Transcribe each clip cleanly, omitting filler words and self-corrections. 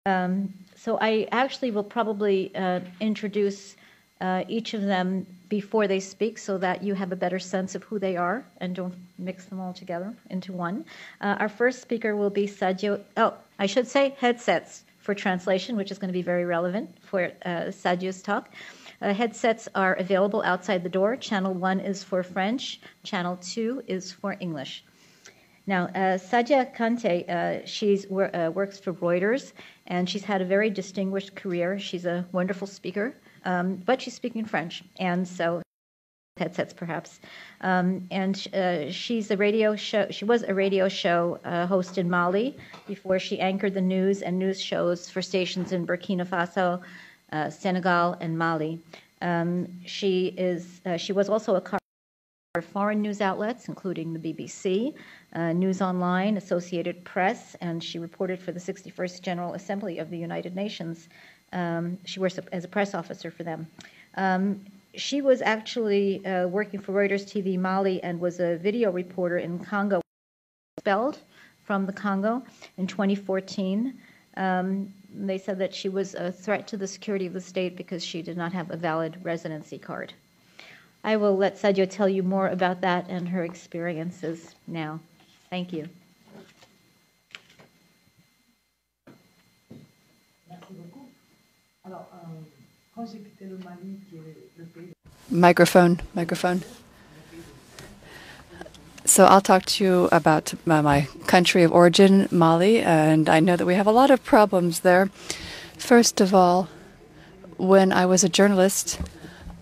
So I actually will probably introduce each of them before they speak so that you have a better sense of who they are and don't mix them all together into one. Our first speaker will be Sadio. Oh, I should say headsets for translation, which is going to be very relevant for Sadio's talk. Headsets are available outside the door. Channel 1 is for French. Channel 2 is for English. Now, Sadio Kante, she works for Reuters, and she's had a very distinguished career. She's a wonderful speaker, but she's speaking French, and so headsets perhaps. She's a radio show. She was a radio show host in Mali before she anchored the news and news shows for stations in Burkina Faso, Senegal, and Mali. She was also a for foreign news outlets, including the BBC, News Online, Associated Press, and she reported for the 61st General Assembly of the United Nations. She works as a press officer for them. She was actually working for Reuters TV Mali and was a video reporter in Congo, expelled from the Congo in 2014. They said that she was a threat to the security of the state because she did not have a valid residency card. I will let Sadio tell you more about that and her experiences now. Thank you. Microphone. So I'll talk to you about my country of origin, Mali, and I know that we have a lot of problems there. First of all, when I was a journalist,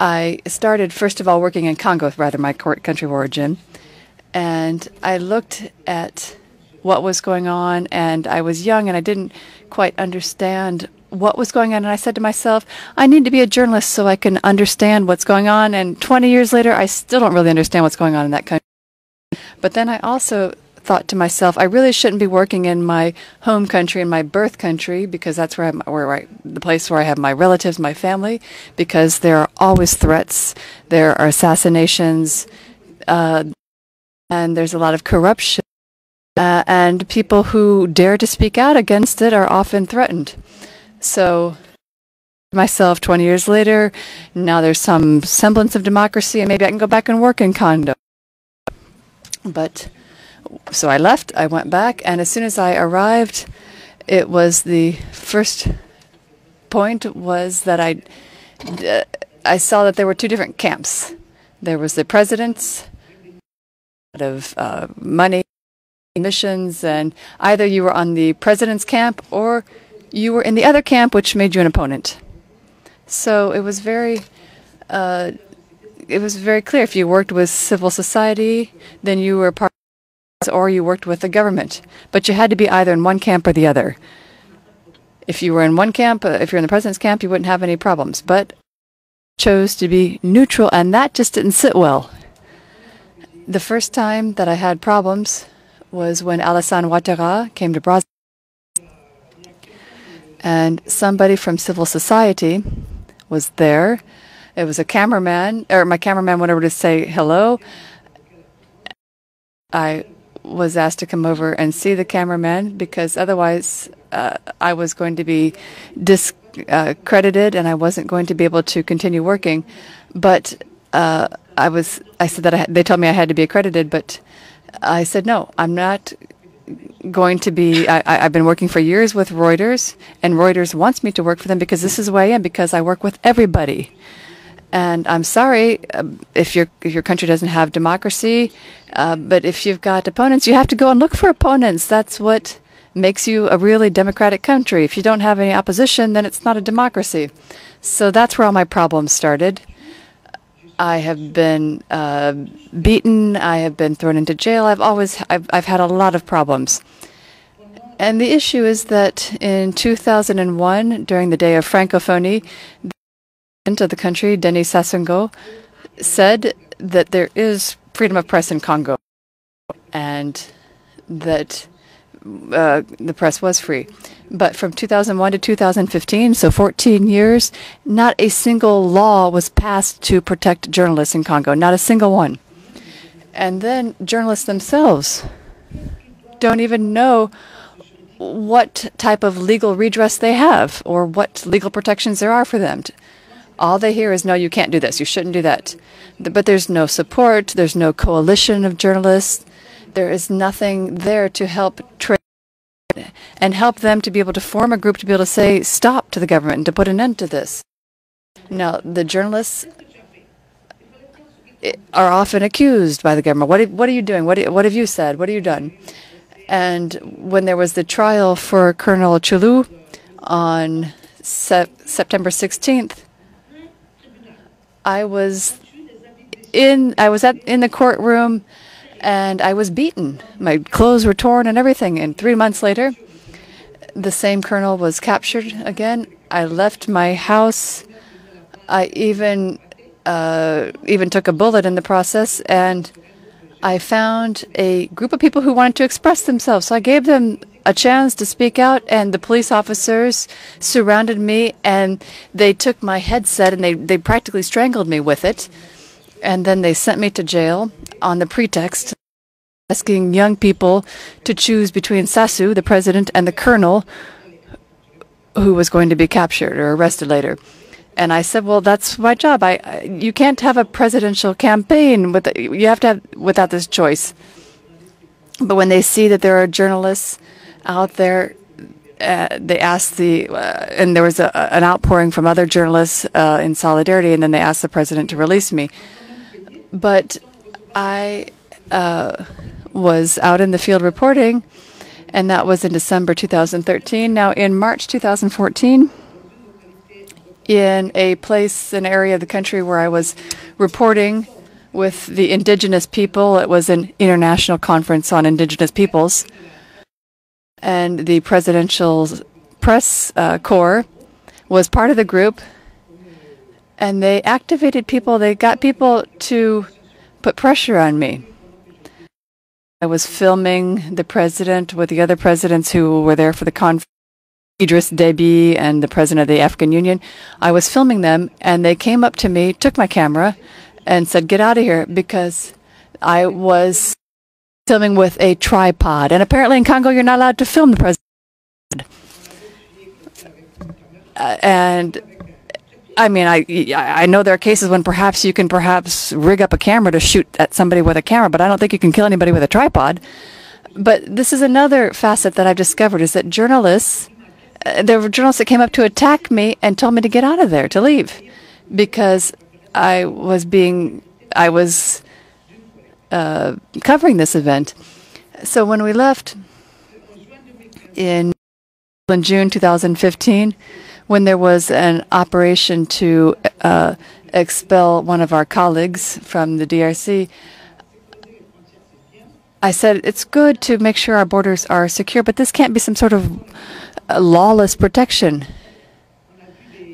I started, first of all, working in Congo, rather, my country of origin, and I looked at what was going on, and I was young, and I didn't quite understand what was going on, and I said to myself, I need to be a journalist so I can understand what's going on, and 20 years later, I still don't really understand what's going on in that country. But then I also thought to myself, I really shouldn't be working in my home country, in my birth country, because that's where the place where I have my relatives, my family, because there are always threats, there are assassinations, and there's a lot of corruption, and people who dare to speak out against it are often threatened. So myself 20 years later, now there's some semblance of democracy, and maybe I can go back and work in Congo. But so I left, I went back, and as soon as I arrived, it was the first point was that I saw that there were two different camps. There was the president's of money, missions, and either you were on the president's camp or you were in the other camp, which made you an opponent. So it was very clear. If you worked with civil society, then you were part or you worked with the government, but you had to be either in one camp or the other. If you were in one camp, if you're in the president's camp, you wouldn't have any problems, but chose to be neutral, and that just didn't sit well. The first time that I had problems was when Alassane Ouattara came to Brazil, and somebody from civil society was there. It was a cameraman, or my cameraman went over to say hello. I was asked to come over and see the cameraman because otherwise I was going to be discredited and I wasn't going to be able to continue working. But I said that they told me I had to be accredited, but I said no, I'm not going to be. I've been working for years with Reuters, and Reuters wants me to work for them because this is who I am, because I work with everybody. And I'm sorry if your country doesn't have democracy, but if you've got opponents, you have to go and look for opponents. That's what makes you a really democratic country. If you don't have any opposition, then it's not a democracy. So that's where all my problems started. I have been beaten. I have been thrown into jail. I've had a lot of problems. And the issue is that in 2001, during the Day of Francophonie, of the country, Denis Sassou Nguesso, said that there is freedom of press in Congo and that the press was free. But from 2001 to 2015, so 14 years, not a single law was passed to protect journalists in Congo, not a single one. And then journalists themselves don't even know what type of legal redress they have or what legal protections there are for them. All they hear is, no, you can't do this, you shouldn't do that. But there's no support, there's no coalition of journalists, there is nothing there to help train and help them to be able to form a group to be able to say stop to the government and to put an end to this. Now, the journalists are often accused by the government. What are you doing? What have you said? What have you done? And when there was the trial for Colonel Chulu on September 16th, I was in the courtroom, and I was beaten. My clothes were torn and everything. And 3 months later, the same colonel was captured again. I left my house. I even took a bullet in the process, and I found a group of people who wanted to express themselves. So I gave them a chance to speak out, and the police officers surrounded me, and they took my headset, and they practically strangled me with it. And then they sent me to jail on the pretext asking young people to choose between Sasu, the president, and the colonel who was going to be captured or arrested later. And I said, well, that's my job. You can't have a presidential campaign without this choice. But when they see that there are journalists out there, they ask and there was an outpouring from other journalists in solidarity, and then they asked the president to release me. But I was out in the field reporting, and that was in December 2013. Now, in March 2014, in an area of the country where I was reporting with the indigenous people, it was an international conference on indigenous peoples, and the presidential press corps was part of the group, and they activated people. They got people to put pressure on me. I was filming the president with the other presidents who were there for the conference, Idris Deby and the president of the African Union. I was filming them, and they came up to me, took my camera, and said, get out of here, because I was filming with a tripod. And apparently in Congo, you're not allowed to film the president. And I mean, I know there are cases when you can rig up a camera to shoot at somebody with a camera, but I don't think you can kill anybody with a tripod. But this is another facet that I've discovered, is that there were journalists that came up to attack me and told me to get out of there, to leave, because I was covering this event. So when we left in June 2015, when there was an operation to expel one of our colleagues from the DRC, I said, it's good to make sure our borders are secure, but this can't be some sort of lawless protection.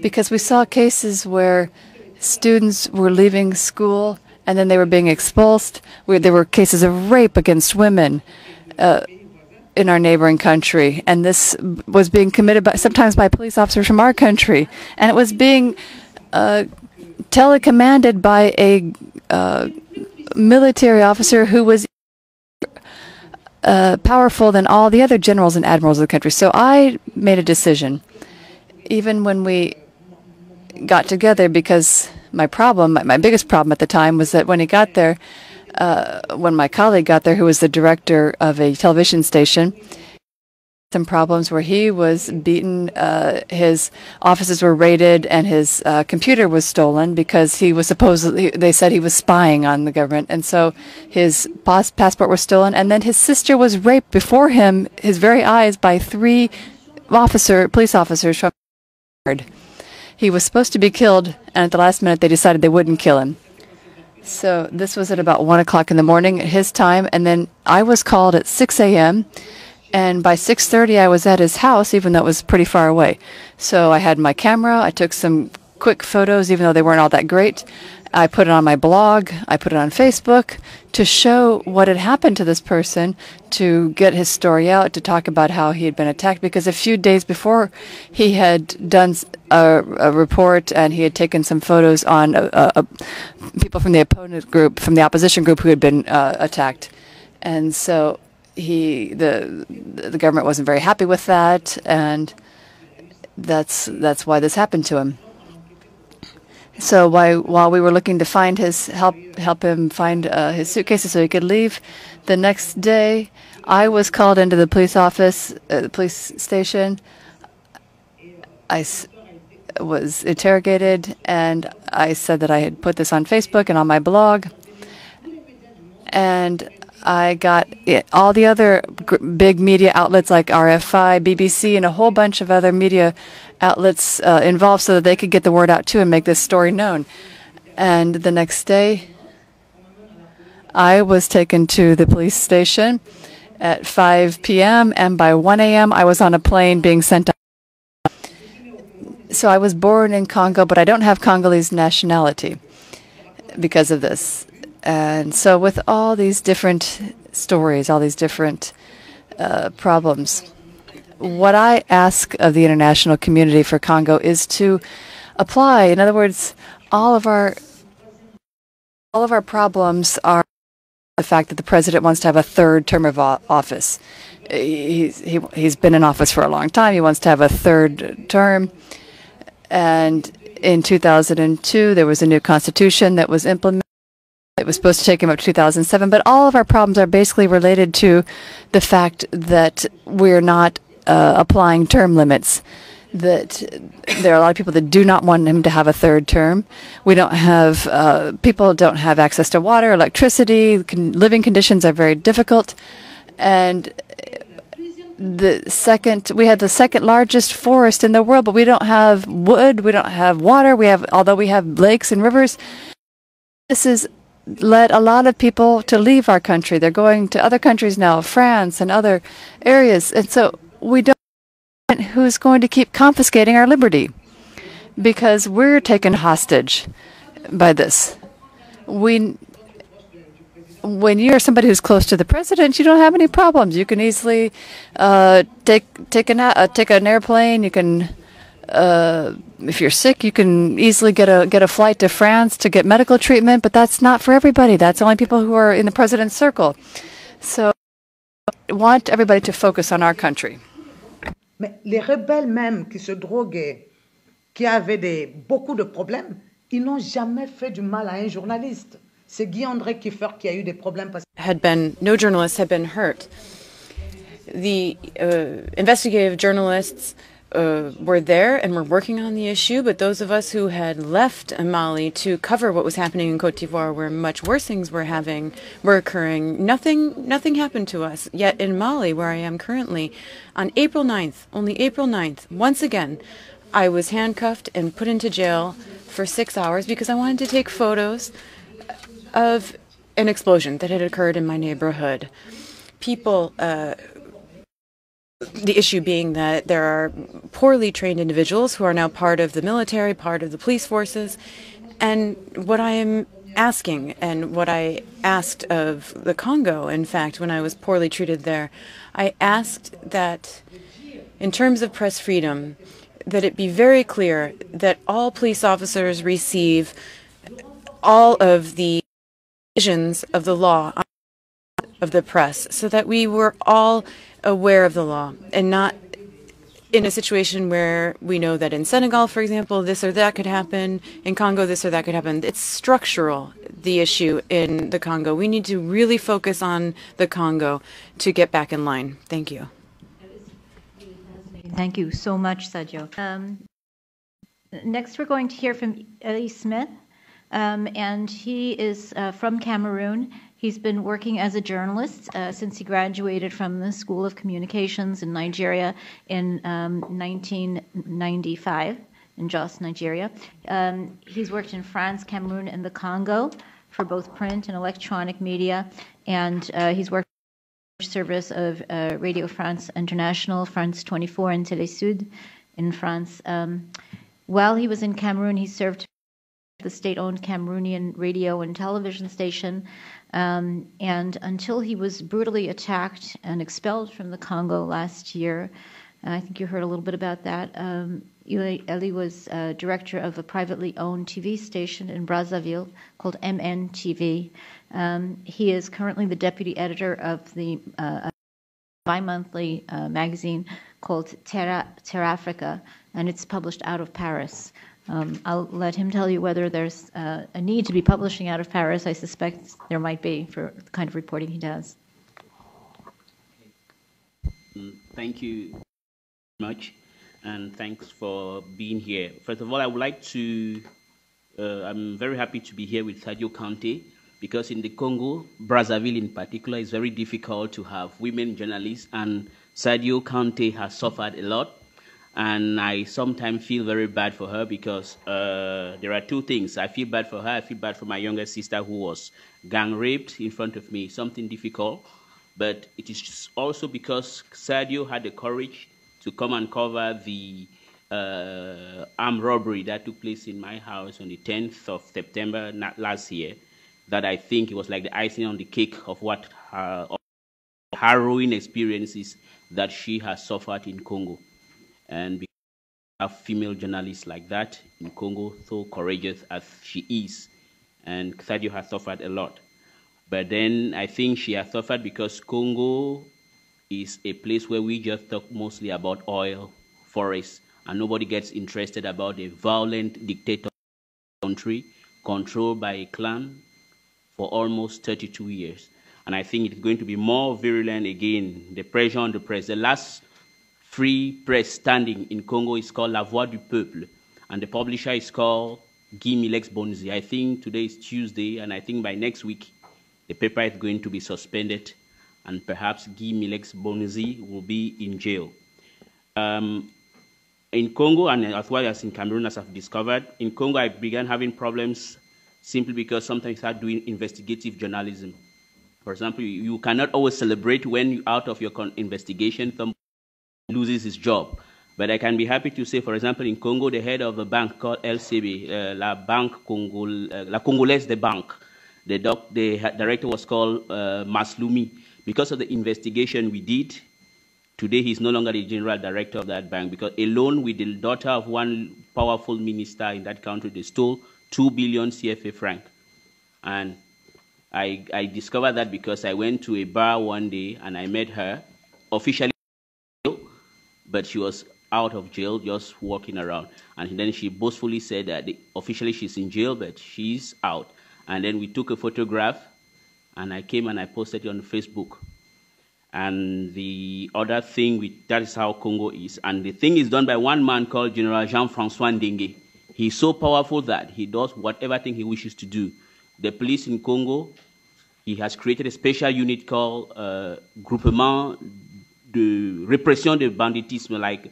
Because we saw cases where students were leaving school and then they were being expulsed. There were cases of rape against women in our neighboring country, and this was being committed sometimes by police officers from our country, and it was being telecommanded by a military officer who was powerful than all the other generals and admirals of the country. So I made a decision, even when we got together, because my biggest problem at the time was that when he got there, when my colleague got there, who was the director of a television station, some problems where he was beaten, his offices were raided, and his computer was stolen because they said he was spying on the government, and so his passport was stolen, and then his sister was raped before his very eyes, by 3 police officers from the He was supposed to be killed, and at the last minute they decided they wouldn't kill him. So this was at about 1 o'clock in the morning at his time, and then I was called at 6 a.m., and by 6:30 I was at his house, even though it was pretty far away. So I had my camera, I took some quick photos, even though they weren't all that great. I put it on my blog, I put it on Facebook to show what had happened to this person, to get his story out, to talk about how he had been attacked, because a few days before he had done a report and he had taken some photos on people from the opponent group, from the opposition group, who had been attacked. And so the government wasn't very happy with that, and that's why this happened to him. So while we were looking to find help him find his suitcases so he could leave, the next day I was called into the police office, the police station. I was interrogated, and I said that I had put this on Facebook and on my blog, and I got all the other big media outlets like RFI, BBC, and a whole bunch of other media outlets involved so that they could get the word out too and make this story known. And the next day, I was taken to the police station at 5 p.m., and by 1 a.m., I was on a plane being sent out. So I was born in Congo, but I don't have Congolese nationality because of this. And so with all these different stories, all these different problems, what I ask of the international community for Congo is to apply. In other words, all of our problems are the fact that the president wants to have a third term of office. He's been in office for a long time. He wants to have a third term. And in 2002, there was a new constitution that was implemented. It was supposed to take him up to 2007. But all of our problems are basically related to the fact that we're not applying term limits, that there are a lot of people that do not want him to have a third term. We don't have, people don't have access to water, electricity, living conditions are very difficult. And we had the second largest forest in the world, but we don't have wood, we don't have water, although we have lakes and rivers. This has led a lot of people to leave our country. They're going to other countries now, France and other areas. And so we don't know who's going to keep confiscating our liberty because we're taken hostage by this. When you're somebody who's close to the president, you don't have any problems. You can easily take an airplane. You can, if you're sick, you can easily get a flight to France to get medical treatment. But that's not for everybody. That's only people who are in the president's circle. So I want everybody to focus on our country. Mais les rebelles même qui se droguaient, qui avaient beaucoup de problèmes, ils n'ont jamais fait du mal à un journaliste. C'est Guy-André Kiefer qui a eu des problèmes. No journalists had been hurt. The investigative journalists were there and were working on the issue, but those of us who had left Mali to cover what was happening in Côte d'Ivoire, where much worse things were occurring, nothing happened to us. Yet in Mali, where I am currently, on April 9th, only April 9th, once again, I was handcuffed and put into jail for 6 hours because I wanted to take photos of an explosion that had occurred in my neighborhood. People, the issue being that there are poorly trained individuals who are now part of the military, part of the police forces, and what I am asking and what I asked of the Congo, in fact, when I was poorly treated there, I asked that in terms of press freedom, that it be very clear that all police officers receive all of the provisions of the law of the press so that we were all aware of the law and not in a situation where we know that in Senegal, for example, this or that could happen, in Congo, this or that could happen. It's structural, the issue in the Congo. We need to really focus on the Congo to get back in line. Thank you. Thank you so much, Sadio. Next, we're going to hear from Elie Smith, and he is from Cameroon. He's been working as a journalist since he graduated from the School of Communications in Nigeria in 1995 in Jos, Nigeria. He's worked in France, Cameroon, and the Congo for both print and electronic media, and he's worked service of Radio France International, France 24, and Télé Sud in France. While he was in Cameroon, he served the state-owned Cameroonian radio and television station, and until he was brutally attacked and expelled from the Congo last year. I think you heard a little bit about that. Elie was director of a privately owned TV station in Brazzaville called MNTV. He is currently the deputy editor of the bi-monthly magazine called Terra Africa, and it's published out of Paris. I'll let him tell you whether there's a need to be publishing out of Paris. I suspect there might be for the kind of reporting he does. Thank you very much, and thanks for being here. First of all, I would like to, I'm very happy to be here with Sadio Kante, because in the Congo, Brazzaville in particular, it's very difficult to have women journalists, and Sadio Kante has suffered a lot. And I sometimes feel very bad for her because there are two things. I feel bad for her. I feel bad for my younger sister who was gang raped in front of me, something difficult. But it is also because Sadio had the courage to come and cover the armed robbery that took place in my house on the 10th of September last year, that I think it was like the icing on the cake of what her harrowing experiences that she has suffered in Congo. And because we have female journalists like that in Congo, so courageous as she is, and Sadio has suffered a lot. But then I think she has suffered because Congo is a place where we just talk mostly about oil, forests, and nobody gets interested about a violent dictator country controlled by a clan for almost 32 years. And I think it's going to be more virulent again, the pressure on the press. The last free press standing in Congo is called La Voix du Peuple, and the publisher is called Guy Milex Bonzi. I think today is Tuesday, and I think by next week the paper is going to be suspended, and perhaps Guy Milex Bonzi will be in jail. In Congo, and as well as in Cameroon, as I've discovered, in Congo I began having problems simply because sometimes I start doing investigative journalism. For example, you cannot always celebrate when out of your investigation somebody loses his job. But I can be happy to say, for example, in Congo, the head of a bank called LCB, La Congolaise de Banque, the director was called Maslumi. Because of the investigation we did, today he's no longer the general director of that bank, because alone with the daughter of one powerful minister in that country, they stole 2 billion CFA franc. And I discovered that because I went to a bar one day and I met her, officially, but she was out of jail, just walking around. And then she boastfully said that officially she's in jail, but she's out. And then we took a photograph, and I came and I posted it on Facebook. And the other thing, that is how Congo is. And the thing is done by one man called General Jean-François Ndenge. He's so powerful that he does whatever thing he wishes to do. The police in Congo, he has created a special unit called Groupement de Répression de Banditisme, like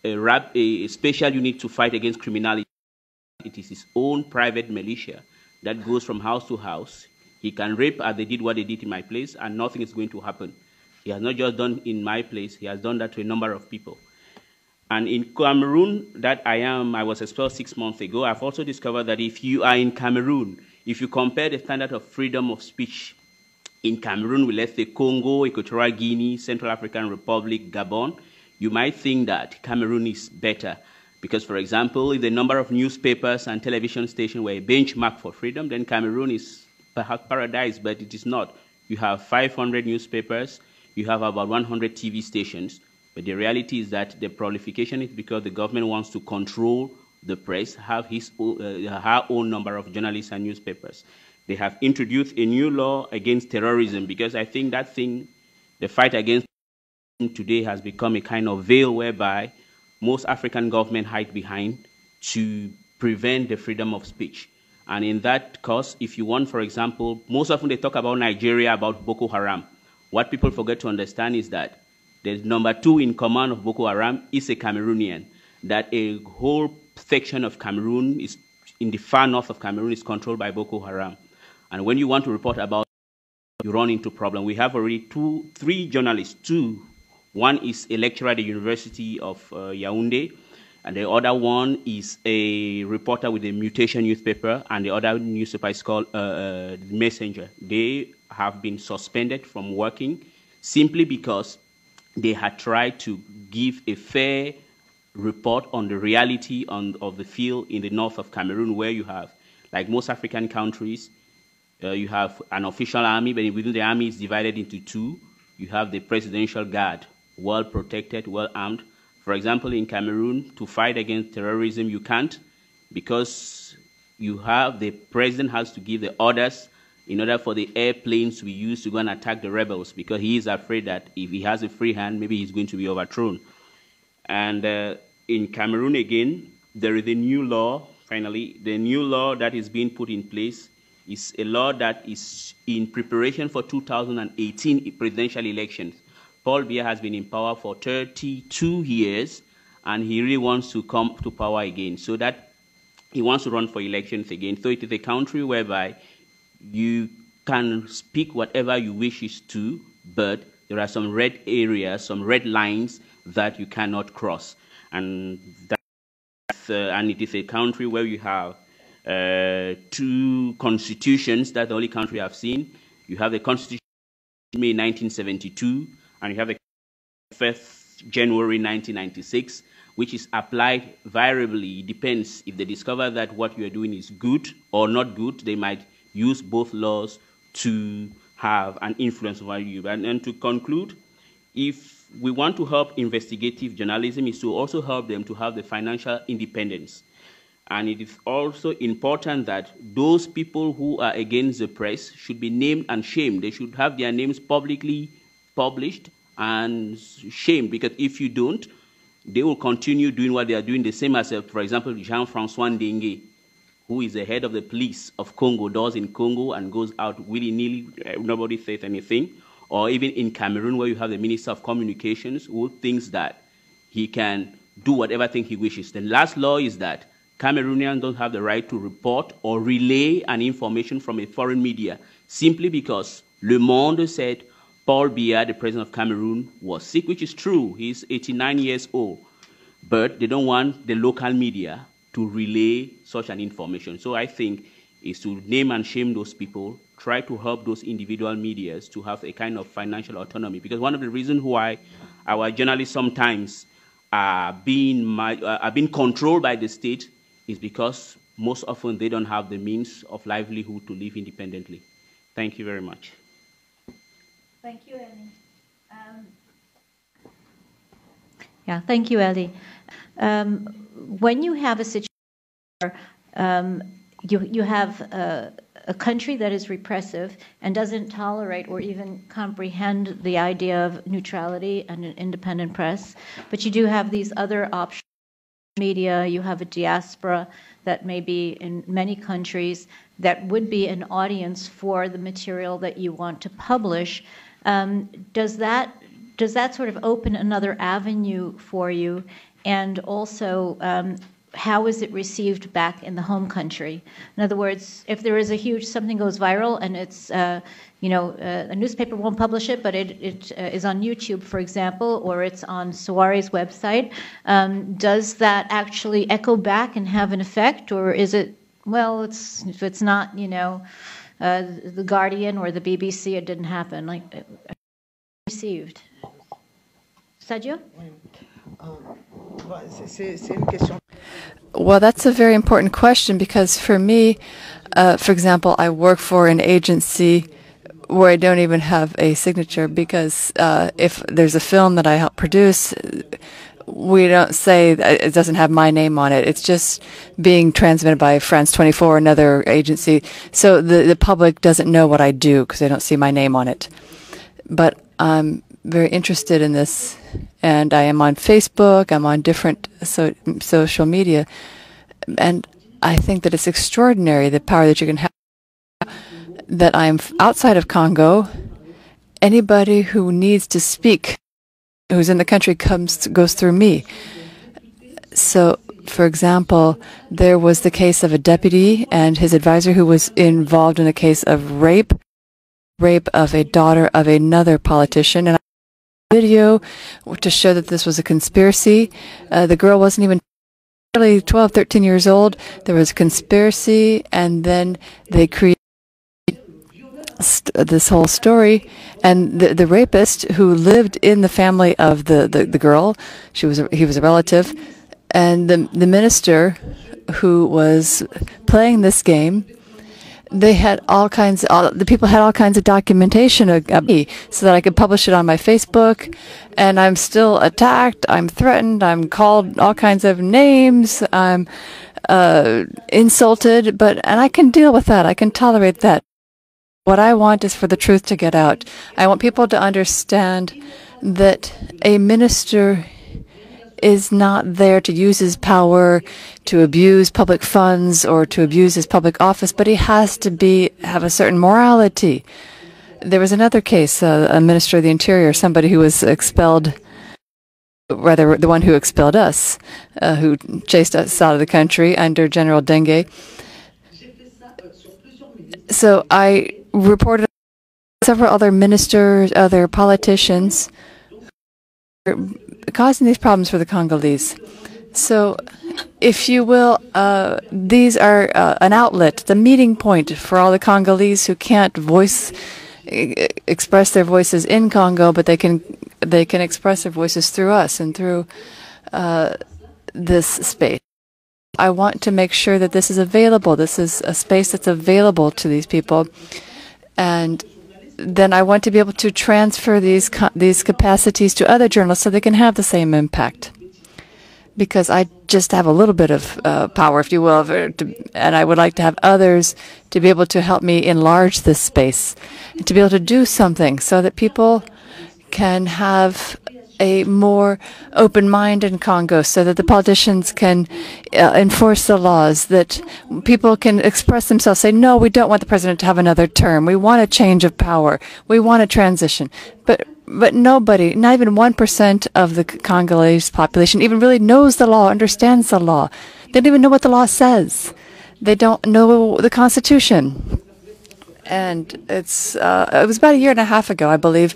a special unit to fight against criminality. It is his own private militia that goes from house to house. He can rape as they did what they did in my place, and nothing is going to happen. He has not just done in my place, he has done that to a number of people. And in Cameroon, that I was expelled 6 months ago, I've also discovered that if you are in Cameroon, if you compare the standard of freedom of speech in Cameroon with, let's say, Congo, Equatorial Guinea, Central African Republic, Gabon, you might think that Cameroon is better. Because, for example, if the number of newspapers and television stations were a benchmark for freedom, then Cameroon is perhaps paradise, but it is not. You have 500 newspapers, you have about 100 TV stations, but the reality is that the proliferation is because the government wants to control the press, have her own number of journalists and newspapers. They have introduced a new law against terrorism, because I think that thing, the fight against today has become a kind of veil whereby most African governments hide behind to prevent the freedom of speech. And in that cause, if you want, for example, most often they talk about Nigeria, about Boko Haram. What people forget to understand is that the number 2 in command of Boko Haram is a Cameroonian, that a whole section of Cameroon is in the far north of Cameroon is controlled by Boko Haram. And when you want to report about it, you run into problem. We have already 3 journalists, 2. One is a lecturer at the University of Yaoundé, and the other one is a reporter with the Mutation newspaper, and the other newspaper is called Messenger. They have been suspended from working simply because they had tried to give a fair report on the reality of the field in the north of Cameroon, where you have, like most African countries, you have an official army, but within the army it's divided into 2. you have the presidential guard, well protected, well armed. For example, in Cameroon, to fight against terrorism, you can't, because the president has to give the orders in order for the airplanes to be used to go and attack the rebels, because he is afraid that if he has a free hand, maybe he's going to be overthrown. And in Cameroon again, there is a new law, finally. The new law that is being put in place is a law that is in preparation for 2018 presidential elections. Paul Biya has been in power for 32 years, and he really wants to come to power again, so that he wants to run for elections again. So it is a country whereby you can speak whatever you wish to, but there are some red areas, some red lines that you cannot cross. And it is a country where you have two constitutions. That's the only country I've seen. You have the Constitution of May 1972, and you have the 1st January 1996, which is applied variably. It depends. If they discover that what you're doing is good or not good, they might use both laws to have an influence over you. And to conclude, if we want to help investigative journalism, is to also help them to have the financial independence. And it is also important that those people who are against the press should be named and shamed. They should have their names publicly published and shamed, because if you don't, they will continue doing what they are doing, the same as, for example, Jean-Francois Ndengue, who is the head of the police of Congo, does in Congo and goes out willy-nilly, nobody says anything. Or even in Cameroon, where you have the Minister of Communications, who thinks that he can do whatever thing he wishes. The last law is that Cameroonians don't have the right to report or relay an information from a foreign media, simply because Le Monde said Paul Biya, the president of Cameroon, was sick, which is true. He's 89 years old. But they don't want the local media to relay such an information. So I think is to name and shame those people, try to help those individual medias to have a kind of financial autonomy. Because one of the reasons why our journalists sometimes are being controlled by the state is because most often they don't have the means of livelihood to live independently. Thank you very much. Thank you, Elie. Thank you, Elie. When you have a situation where you have a country that is repressive and doesn't tolerate or even comprehend the idea of neutrality and an independent press, but you do have these other options. Media, you have a diaspora that may be in many countries that would be an audience for the material that you want to publish. Does that sort of open another avenue for you? And also, how is it received back in the home country? In other words, if there is something goes viral and it's, a newspaper won't publish it, but it is on YouTube, for example, or it's on Saware's website, does that actually echo back and have an effect? Or is it, well, if it's not, The Guardian or the BBC, it didn't happen, received? Sadio? Well, that's a very important question, because for me, for example, I work for an agency where I don't even have a signature, because if there's a film that I help produce, we don't say it doesn't have my name on it. It's just being transmitted by France 24, another agency. So the public doesn't know what I do because they don't see my name on it. But I'm very interested in this, and I am on Facebook. I'm on different social media, and I think that it's extraordinary the power that you can have. That I'm outside of Congo. Anybody who needs to speak, who's in the country, goes through me. So, for example, there was the case of a deputy and his advisor who was involved in a case of rape of a daughter of another politician, and I made a video to show that this was a conspiracy. The girl wasn't even barely 12, 13 years old. There was a conspiracy, and then they created this whole story, and the rapist, who lived in the family of the girl, he was a relative, and the minister who was playing this game they had the people had all kinds of documentation of me so that I could publish it on my Facebook, and I'm still attacked, I'm threatened, I'm called all kinds of names, I'm insulted, and I can deal with that, I can tolerate that. What I want is for the truth to get out. I want people to understand that a minister is not there to use his power to abuse public funds or to abuse his public office, but he has to have a certain morality. There was another case, a minister of the interior, somebody who was expelled, rather the one who expelled us, who chased us out of the country under General Dengue. So I reported several other ministers, other politicians, causing these problems for the Congolese. So, if you will, these are an outlet, the meeting point for all the Congolese who can't express their voices in Congo, but they can express their voices through us and through this space. I want to make sure that this is available. This is a space that's available to these people, and then I want to be able to transfer these capacities to other journalists so they can have the same impact. Because I just have a little bit of power, if you will, and I would like to have others to be able to help me enlarge this space, and to be able to do something so that people can have a more open mind in Congo, so that the politicians can enforce the laws, that people can express themselves, say, no, we don't want the president to have another term. We want a change of power. We want a transition. But nobody, not even 1% of the Congolese population even really knows the law, understands the law. They don't even know what the law says. They don't know the Constitution. And it was about a year and a half ago, I believe,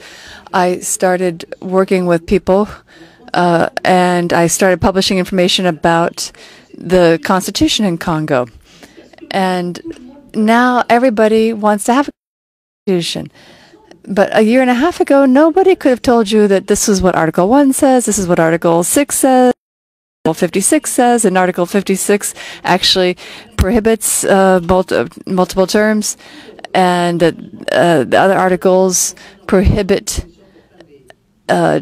I started working with people, and I started publishing information about the Constitution in Congo. And now everybody wants to have a Constitution. But a year and a half ago, nobody could have told you that this is what Article 1 says, this is what Article 6 says, Article 56 says, and Article 56 actually prohibits multiple terms, and the other articles prohibit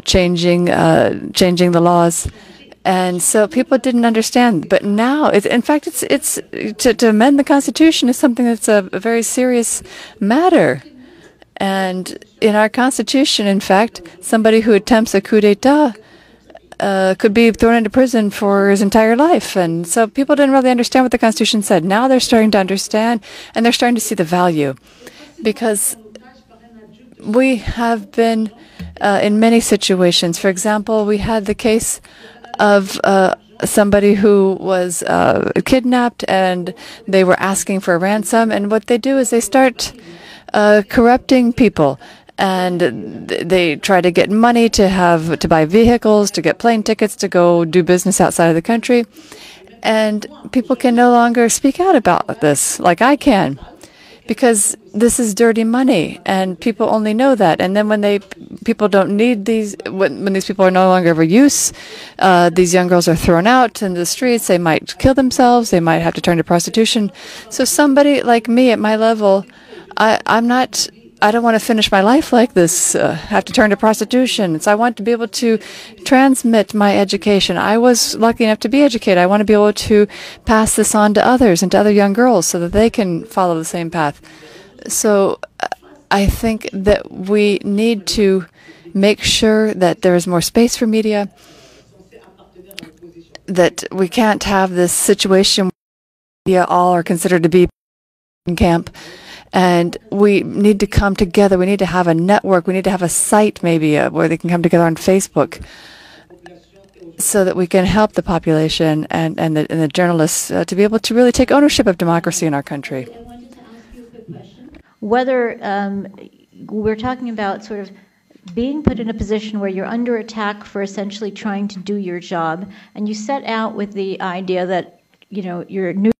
changing the laws. And so people didn't understand. But now, in fact, it's to amend the Constitution is something that's a very serious matter. And in our Constitution, in fact, somebody who attempts a coup d'etat could be thrown into prison for his entire life. And so people didn't really understand what the Constitution said. Now they're starting to understand, and they're starting to see the value. Because we have been in many situations. For example, we had the case of somebody who was kidnapped, and they were asking for a ransom. And what they do is they start corrupting people, and they try to get money to buy vehicles, to get plane tickets, to go do business outside of the country. And people can no longer speak out about this like I can, because this is dirty money, and people only know that. And then when people don't need these, when these people are no longer of use, these young girls are thrown out in the streets. They might kill themselves. They might have to turn to prostitution. So somebody like me at my level, I don't want to finish my life like this, have to turn to prostitution. So I want to be able to transmit my education. I was lucky enough to be educated. I want to be able to pass this on to others and to other young girls so that they can follow the same path. So I think that we need to make sure that there is more space for media, that we can't have this situation where media all are considered to be in camp. And we need to come together. We need to have a network. We need to have a site maybe where they can come together on Facebook so that we can help the population and the journalists to be able to really take ownership of democracy in our country. Whether we're talking about sort of being put in a position where you're under attack for essentially trying to do your job, and you set out with the idea that, you know, you're new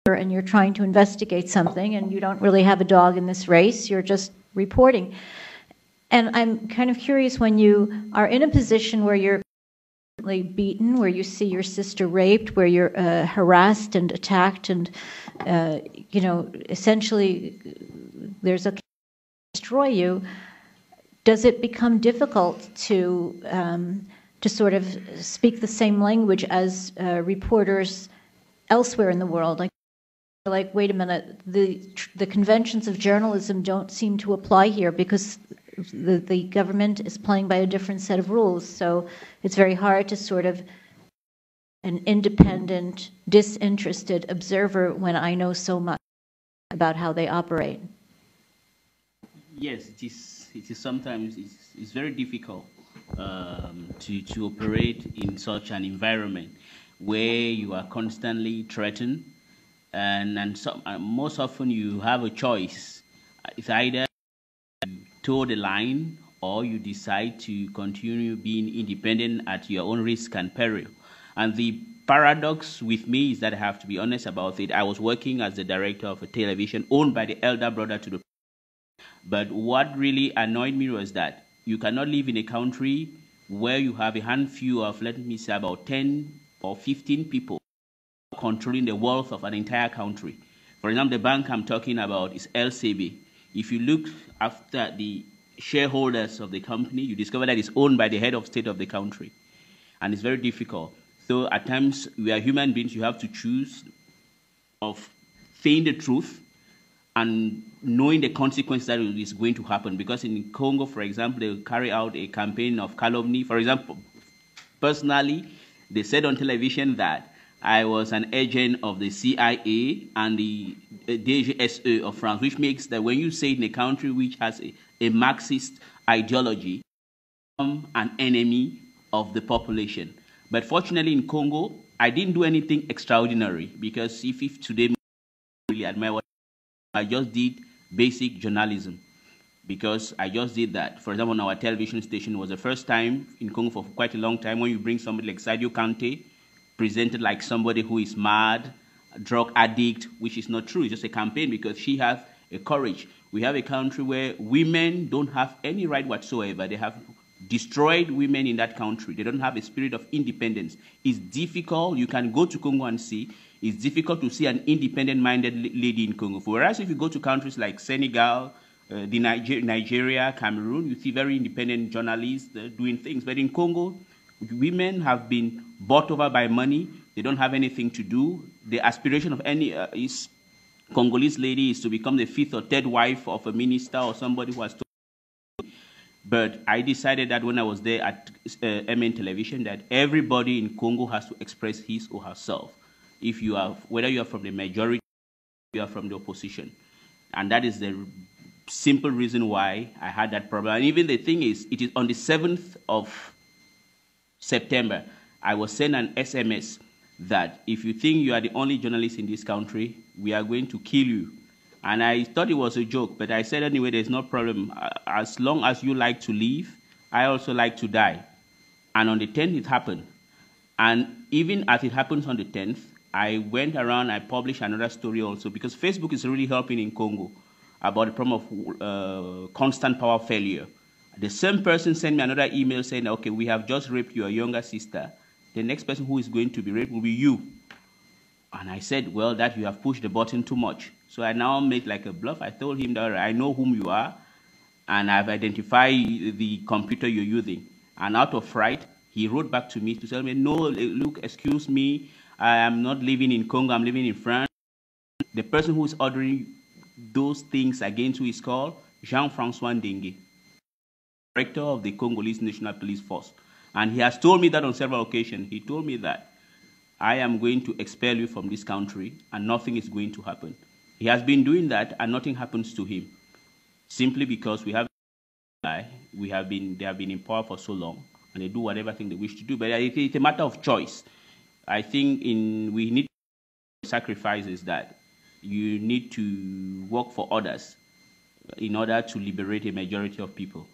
and you're trying to investigate something, and you don't really have a dog in this race, you're just reporting. And I'm kind of curious, when you are in a position where you're frequently beaten, where you see your sister raped, where you're harassed and attacked, and essentially there's a destroy you, does it become difficult to sort of speak the same language as reporters elsewhere in the world? Like, wait a minute, the conventions of journalism don't seem to apply here because the government is playing by a different set of rules. So it's very hard to sort of an independent, disinterested observer when I know so much about how they operate. Yes, it is sometimes it's very difficult to operate in such an environment where you are constantly threatened, and most often you have a choice. It's either you toe the line or you decide to continue being independent at your own risk and peril. And the paradox with me is that I have to be honest about it. I was working as the director of a television owned by the elder brother to the. But what really annoyed me was that you cannot live in a country where you have a handful of, let me say, about 10 or 15 people controlling the wealth of an entire country. For example, the bank I'm talking about is LCB. If you look after the shareholders of the company, you discover that it's owned by the head of state of the country. And it's very difficult. So at times, we are human beings, you have to choose of saying the truth and knowing the consequence that is going to happen. Because in Congo, for example, they will carry out a campaign of calumny. For example, personally, they said on television that I was an agent of the CIA and the DGSE of France, which makes that when you say in a country which has a Marxist ideology, I'm an enemy of the population. But fortunately in Congo, I didn't do anything extraordinary, because if today I really admire what I just did, basic journalism, because I just did that. For example, on our television station, it was the first time in Congo for quite a long time when you bring somebody like Sadio Kante, presented like somebody who is mad, a drug addict, which is not true. It's just a campaign because she has a courage. We have a country where women don't have any right whatsoever. They have destroyed women in that country. They don't have a spirit of independence. It's difficult. You can go to Congo and see. It's difficult to see an independent-minded lady in Congo. Whereas if you go to countries like Senegal, Nigeria, Cameroon, you see very independent journalists doing things. But in Congo, women have been bought over by money. They don't have anything to do. The aspiration of any Congolese lady is to become the fifth or third wife of a minister or somebody who has told. But I decided that when I was there at MN Television that everybody in Congo has to express his or herself. If you are, whether you are from the majority, you are from the opposition. And that is the simple reason why I had that problem. And even the thing is, it is on the 7th of September, I was sent an SMS that if you think you are the only journalist in this country, we are going to kill you. And I thought it was a joke, but I said anyway, there's no problem. As long as you like to live, I also like to die. And on the 10th, it happened. And even as it happens on the 10th, I went around, I published another story also, because Facebook is really helping in Congo about the problem of constant power failure. The same person sent me another email saying, okay, we have just raped your younger sister. The next person who is going to be raped will be you. And I said, well, that you have pushed the button too much. So I now made like a bluff. I told him that I know whom you are, and I've identified the computer you're using. And out of fright, he wrote back to me to tell me, no, look, excuse me, I am not living in Congo, I'm living in France. The person who is ordering those things against who is called Jean-Francois Ndengue, director of the Congolese National Police Force. And he has told me that on several occasions. He told me that I am going to expel you from this country and nothing is going to happen. He has been doing that and nothing happens to him, simply because they have been in power for so long and they do whatever thing they wish to do. But it's a matter of choice. I think we need sacrifices that you need to work for others in order to liberate a majority of people.